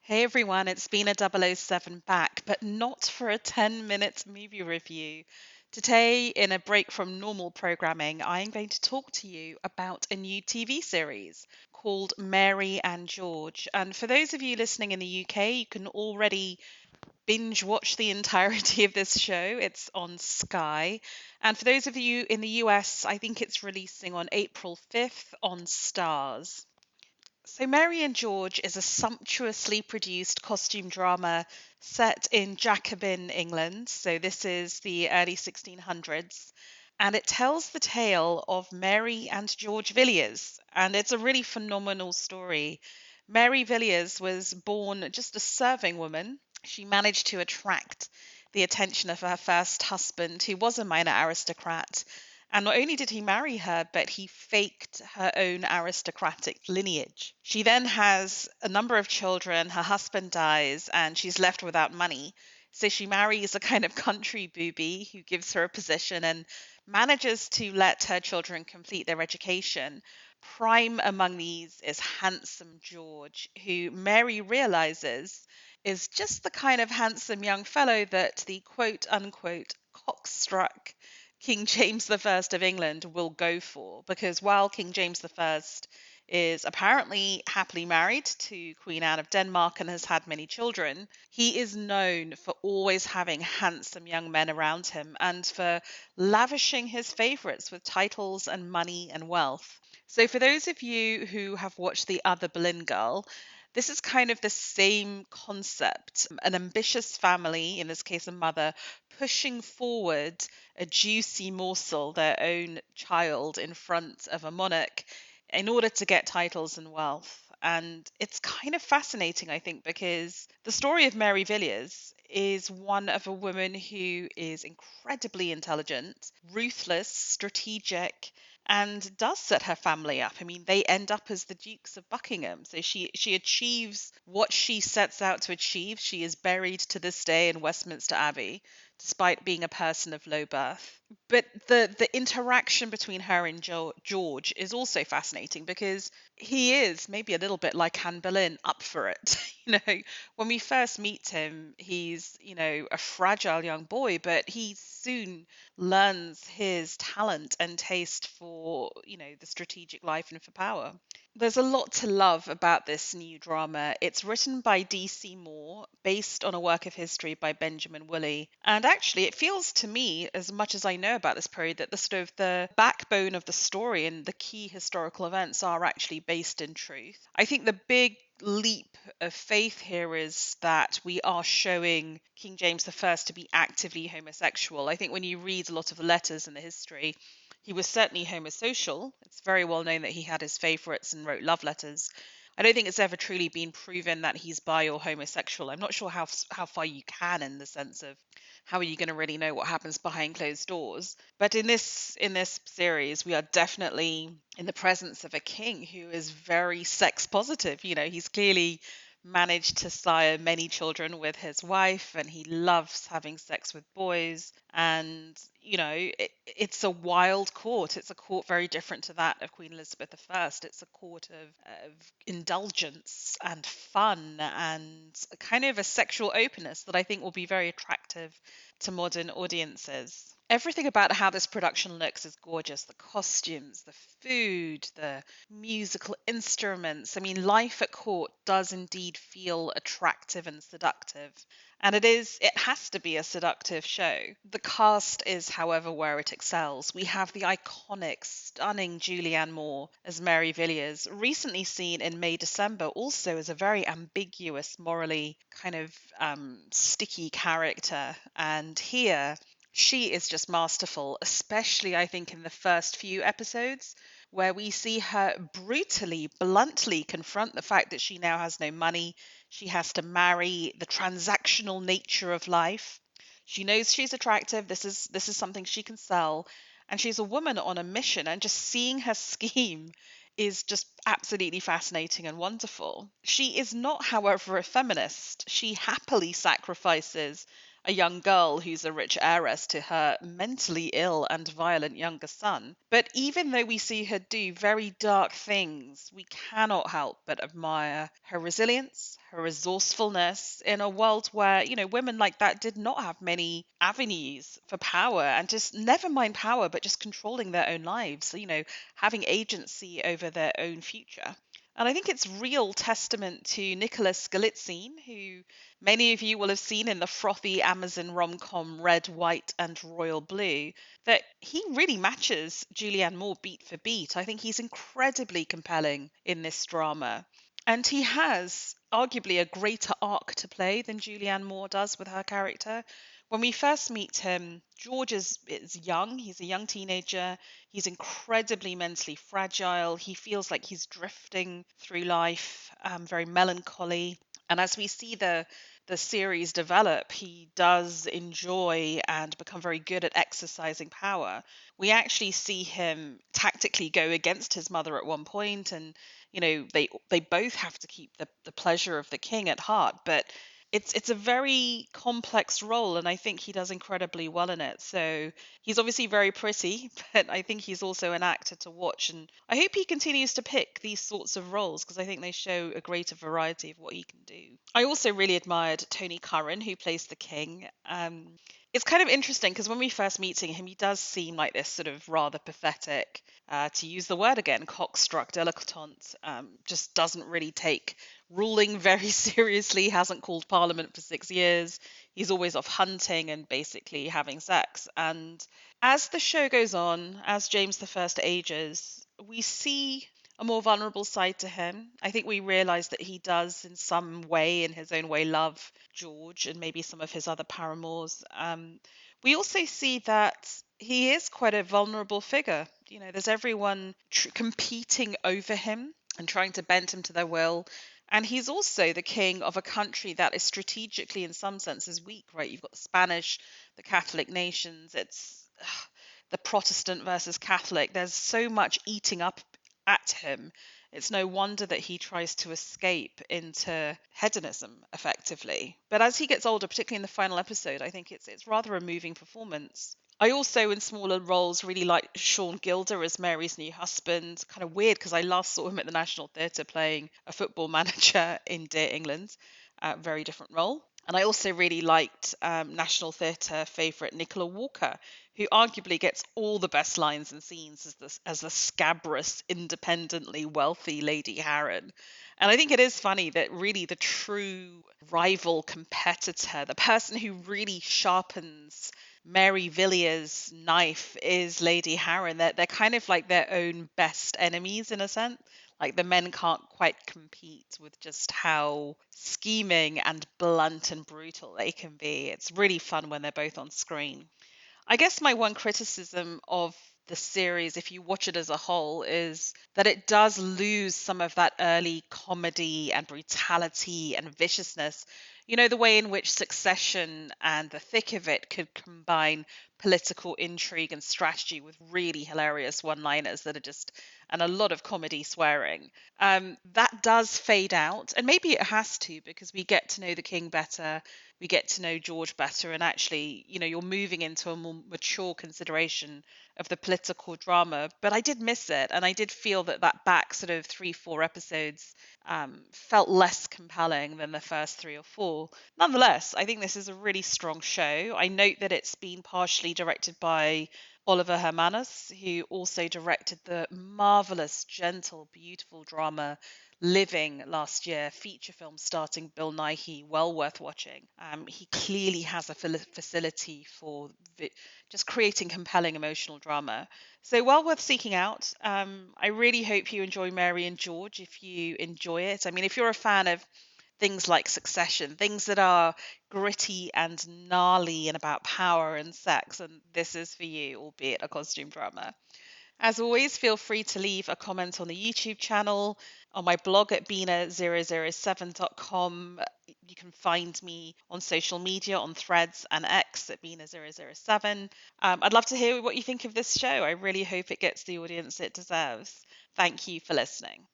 Hey everyone, it's been a B007 back, but not for a 10-minute movie review. Today, in a break from normal programming, I'm going to talk to you about a new TV series called Mary and George. And for those of you listening in the UK, you can already binge watch the entirety of this show. It's on Sky. And for those of you in the US, I think it's releasing on April 5th on Starz. So, Mary and George is a sumptuously produced costume drama set in Jacobin, England. So, this is the early 1600s. And it tells the tale of Mary and George Villiers. And it's a really phenomenal story. Mary Villiers was born just a serving woman. She managed to attract the attention of her first husband, who was a minor aristocrat. And not only did he marry her, but he faked her own aristocratic lineage. She then has a number of children, her husband dies, and she's left without money. So she marries a kind of country booby who gives her a position and manages to let her children complete their education. Prime among these is handsome George, who Mary realizes is just the kind of handsome young fellow that the quote unquote cockstruck King James the First of England will go for, because while King James the First is apparently happily married to Queen Anne of Denmark and has had many children, he is known for always having handsome young men around him and for lavishing his favourites with titles and money and wealth. So, for those of you who have watched The Other Boleyn Girl, this is kind of the same concept. An ambitious family, in this case a mother, pushing forward a juicy morsel, their own child, in front of a monarch in order to get titles and wealth. And it's kind of fascinating, I think, because the story of Mary Villiers is one of a woman who is incredibly intelligent, ruthless, strategic, and does set her family up. I mean, they end up as the Dukes of Buckingham. So she achieves what she sets out to achieve. She is buried to this day in Westminster Abbey, despite being a person of low birth. But the interaction between her and George is also fascinating because he is maybe a little bit like Anne Boleyn, up for it. When we first meet him, he's, a fragile young boy, but he soon learns his talent and taste for, the strategic life and for power. There's a lot to love about this new drama. It's written by D.C. Moore, based on a work of history by Benjamin Woolley. And actually, it feels to me, as much as I know about this period, that the sort of the backbone of the story and the key historical events are actually based in truth. I think the big leap of faith here is that we are showing King James I to be actively homosexual. I think when you read a lot of the letters in the history, he was certainly homosocial. It's very well known that he had his favourites and wrote love letters. I don't think it's ever truly been proven that he's bi or homosexual. I'm not sure how far you can, in the sense of how are you going to really know what happens behind closed doors. But in this series, we are definitely in the presence of a king who is very sex positive. He's clearly managed to sire many children with his wife, and he loves having sex with boys. And it's a wild court. It's a court very different to that of Queen Elizabeth I. It's a court of indulgence and fun and kind of a sexual openness that I think will be very attractive to modern audiences. Everything about how this production looks is gorgeous. The costumes, the food, the musical instruments. I mean, life at court does indeed feel attractive and seductive. And it has to be a seductive show. The cast is, however, where it excels. We have the iconic, stunning Julianne Moore as Mary Villiers, recently seen in May December, also as a very ambiguous, morally kind of sticky character. And here, she is just masterful, especially, I think, in the first few episodes, where we see her brutally, bluntly confront the fact that she now has no money. She has to marry, the transactional nature of life. She knows she's attractive. This is something she can sell, and she's a woman on a mission. And just seeing her scheme is just absolutely fascinating and wonderful. She is not, however, a feminist. She happily sacrifices a young girl who's a rich heiress to her mentally ill and violent younger son. But even though we see her do very dark things, we cannot help but admire her resilience, her resourcefulness in a world where, women like that did not have many avenues for power, and just never mind power, but just controlling their own lives, having agency over their own future. And I think it's real testament to Nicholas Galitzine, who many of you will have seen in the frothy Amazon rom-com Red, White and Royal Blue, that he really matches Julianne Moore beat for beat. I think he's incredibly compelling in this drama. And he has arguably a greater arc to play than Julianne Moore does with her character. When we first meet him, George is young. He's a young teenager. He's incredibly mentally fragile. He feels like he's drifting through life, very melancholy. And as we see the series develop, he does enjoy and become very good at exercising power. We actually see him tactically go against his mother at one point, and they both have to keep the pleasure of the king at heart, but it's a very complex role, and I think he does incredibly well in it. So he's obviously very pretty, but I think he's also an actor to watch, and I hope he continues to pick these sorts of roles because I think they show a greater variety of what he can do. I also really admired Tony Curran, who plays the king. It's kind of interesting because when we first meeting him, he does seem like this sort of rather pathetic, to use the word again, cockstruck dilettante. Just doesn't really take ruling very seriously, hasn't called Parliament for 6 years. He's always off hunting and basically having sex. And as the show goes on, as James I ages, we see a more vulnerable side to him. I think we realize that he does, in some way, in his own way, love George and maybe some of his other paramours. We also see that he is quite a vulnerable figure. There's everyone competing over him and trying to bend him to their will. And he's also the king of a country that is strategically, in some senses, weak, right? You've got the Spanish, the Catholic nations. It's the Protestant versus Catholic. There's so much eating up at him. It's no wonder that he tries to escape into hedonism, effectively. But as he gets older, particularly in the final episode, I think it's rather a moving performance. I also, in smaller roles, really like Sean Gilder as Mary's new husband. Kind of weird because I last saw him at the National Theatre playing a football manager in Dear England. Very different role. And I also really liked National Theatre favourite Nicola Walker, who arguably gets all the best lines and scenes as the scabrous, independently wealthy Lady Harren. And I think it is funny that really the true rival competitor, the person who really sharpens Mary Villiers' knife, is Lady Harren. They're kind of like their own best enemies in a sense. Like the men can't quite compete with just how scheming and blunt and brutal they can be. It's really fun when they're both on screen. I guess my one criticism of the series, if you watch it as a whole, is that it does lose some of that early comedy and brutality and viciousness. The way in which Succession and the thick of it could combine political intrigue and strategy with really hilarious one-liners that are just, and a lot of comedy swearing. That does fade out, and maybe it has to because we get to know the king better, we get to know George better, and actually, you're moving into a more mature consideration of the political drama. But I did miss it, and I did feel that back sort of 3-4 episodes felt less compelling than the first 3 or 4. Nonetheless, I think this is a really strong show. I note that it's been partially directed by Oliver Hermanus, who also directed the marvelous, gentle, beautiful drama Living last year, feature film starting Bill Nighy, well worth watching. He clearly has a facility for just creating compelling emotional drama. So well worth seeking out. I really hope you enjoy Mary and George if you enjoy it. I mean, if you're a fan of things like Succession, things that are gritty and gnarly and about power and sex, and this is for you, albeit a costume drama. As always, feel free to leave a comment on the YouTube channel, on my blog at bina007.com. You can find me on social media, on Threads and X at bina007. I'd love to hear what you think of this show. I really hope it gets the audience it deserves. Thank you for listening.